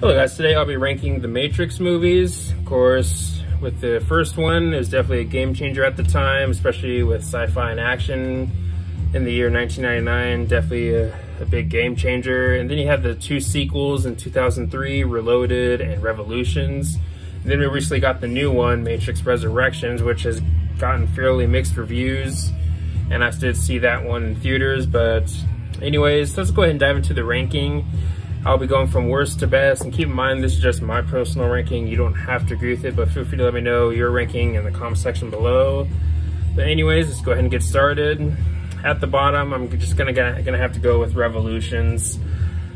Hello guys, today I'll be ranking the Matrix movies. Of course, with the first one, it was definitely a game changer at the time, especially with sci-fi and action in the year 1999, definitely a big game changer. And then you have the two sequels in 2003, Reloaded and Revolutions. And then we recently got the new one, Matrix Resurrections, which has gotten fairly mixed reviews. And I did see that one in theaters, but anyways, let's go ahead and dive into the ranking. I'll be going from worst to best, and keep in mind this is just my personal ranking. You don't have to agree with it, but feel free to let me know your ranking in the comment section below. But anyways, let's go ahead and get started. At the bottom, I'm just gonna have to go with Revolutions.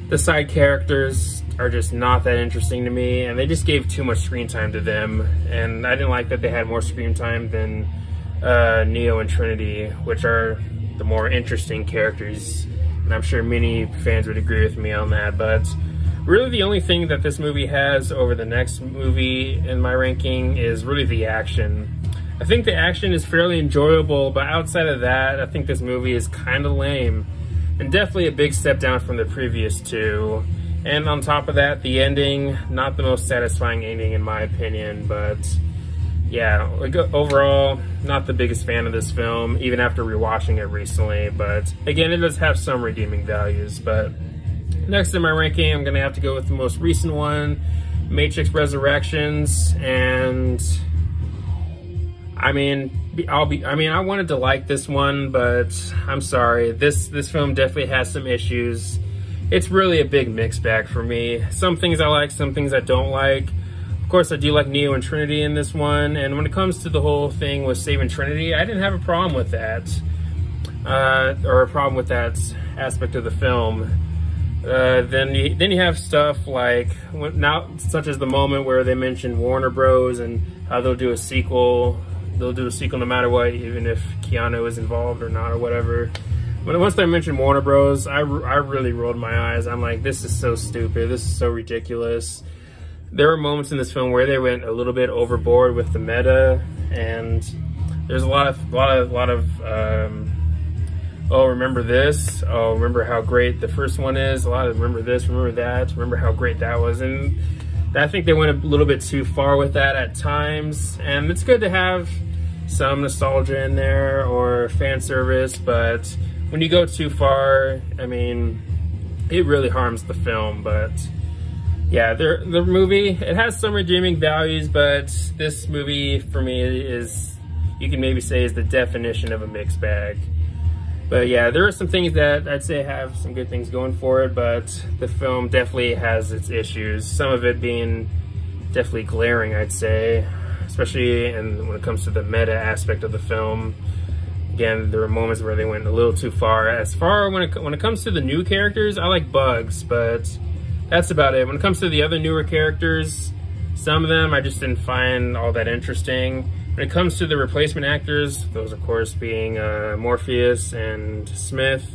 The side characters are just not that interesting to me, and they just gave too much screen time to them. And I didn't like that they had more screen time than Neo and Trinity, which are the more interesting characters. And I'm sure many fans would agree with me on that, but really the only thing that this movie has over the next movie in my ranking is really the action. I think the action is fairly enjoyable, but outside of that, I think this movie is kind of lame, and definitely a big step down from the previous two. And on top of that, the ending, not the most satisfying ending in my opinion, but yeah, overall, not the biggest fan of this film, even after rewatching it recently. But again, it does have some redeeming values. But next in my ranking, I'm gonna have to go with the most recent one, Matrix Resurrections. And I wanted to like this one, but I'm sorry, this film definitely has some issues. It's really a big mixed bag for me. Some things I like, some things I don't like. Of course, I do like Neo and Trinity in this one, and when it comes to the whole thing with saving Trinity, I didn't have a problem with that, or a problem with that aspect of the film. Then you have stuff like, such as the moment where they mentioned Warner Bros. And how they'll do a sequel. They'll do a sequel no matter what, even if Keanu is involved or not or whatever. Once they mentioned Warner Bros., I really rolled my eyes. I'm like, this is so stupid. This is so ridiculous. There were moments in this film where they went a little bit overboard with the meta, and there's a lot of oh, remember this? Oh, remember how great the first one is? A lot of remember this, remember that, remember how great that was. And I think they went a little bit too far with that at times. And it's good to have some nostalgia in there or fan service, but when you go too far, I mean, it really harms the film. But yeah, the movie, it has some redeeming values, but this movie for me is, you can maybe say, is the definition of a mixed bag. But yeah, there are some things that I'd say have some good things going for it, but the film definitely has its issues. Some of it being definitely glaring, I'd say, especially when it comes to the meta aspect of the film. Again, there were moments where they went a little too far. When it comes to the new characters, I like Bugs, but that's about it. When it comes to the other newer characters, some of them I just didn't find all that interesting. When it comes to the replacement actors, those of course being Morpheus and Smith.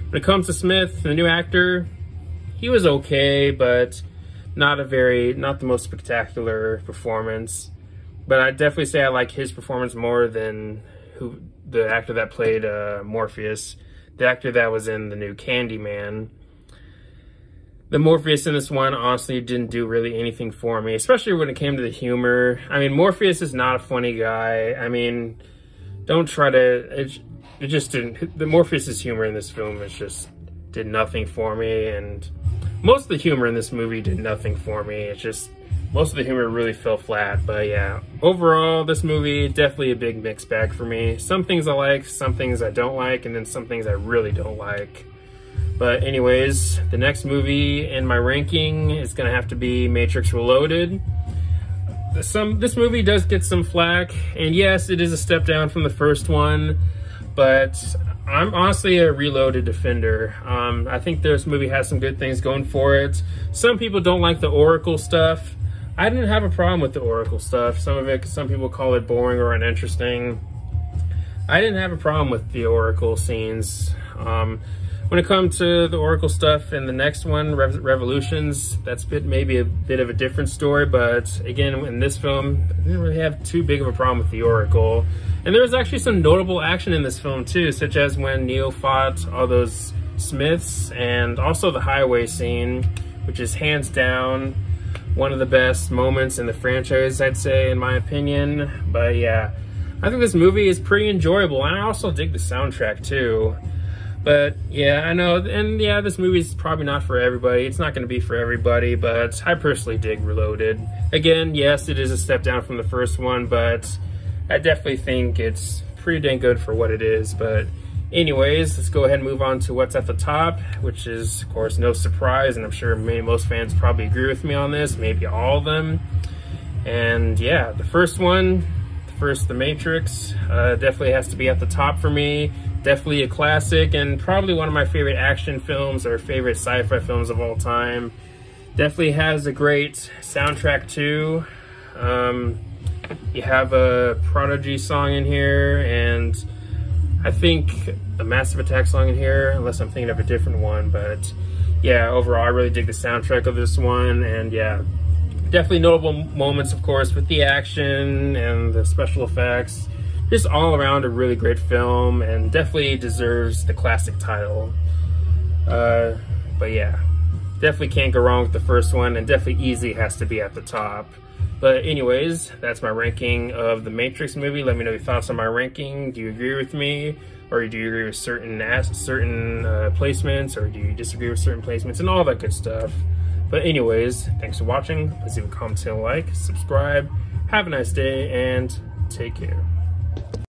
When it comes to Smith, the new actor, he was okay, but not the most spectacular performance. But I'd definitely say I like his performance more than the actor that played Morpheus, the actor that was in the new Candyman. The Morpheus in this one honestly didn't do really anything for me, especially when it came to the humor. I mean, Morpheus is not a funny guy. I mean, don't try to, it just didn't, the Morpheus's humor in this film did nothing for me, and most of the humor in this movie did nothing for me. It's just, most of the humor really fell flat. But yeah, overall, this movie, definitely a big mixed bag for me. Some things I like, some things I don't like, and then some things I really don't like. But anyways, the next movie in my ranking is gonna have to be Matrix Reloaded. This movie does get some flack, and yes, it is a step down from the first one, but I'm honestly a Reloaded defender. I think this movie has some good things going for it. Some people don't like the Oracle stuff. I didn't have a problem with the Oracle stuff. Some people call it boring or uninteresting. I didn't have a problem with the Oracle scenes. When it comes to the Oracle stuff in the next one, Revolutions, that's maybe a bit of a different story, but again, in this film, I didn't really have too big of a problem with the Oracle. And there was actually some notable action in this film too, such as when Neo fought all those Smiths, and also the highway scene which is hands down one of the best moments in the franchise, I'd say, in my opinion. But yeah, I think this movie is pretty enjoyable, and I also dig the soundtrack too. But yeah, I know, and yeah, this movie's probably not for everybody. It's not going to be for everybody, but I personally dig Reloaded. Again, yes, it is a step down from the first one, but I definitely think it's pretty dang good for what it is. But anyways, let's go ahead and move on to what's at the top, which is, of course, no surprise, and I'm sure most fans probably agree with me on this, maybe all of them. And yeah, the first one, The Matrix, definitely has to be at the top for me. Definitely a classic, and probably one of my favorite action films or favorite sci-fi films of all time. Definitely has a great soundtrack too. You have a Prodigy song in here, and I think a Massive Attack song in here, unless I'm thinking of a different one. But yeah, overall I really dig the soundtrack of this one, and yeah, definitely notable moments, of course, with the action and the special effects. Just all around a really great film, and definitely deserves the classic title. But yeah, definitely can't go wrong with the first one, and definitely easily has to be at the top. But anyways, that's my ranking of the Matrix movie. Let me know your thoughts on my ranking. Do you agree with me, or do you agree with certain placements, or do you disagree with certain placements, and all that good stuff. But anyways, thanks for watching. Please leave a comment, say a like, subscribe. Have a nice day, and take care.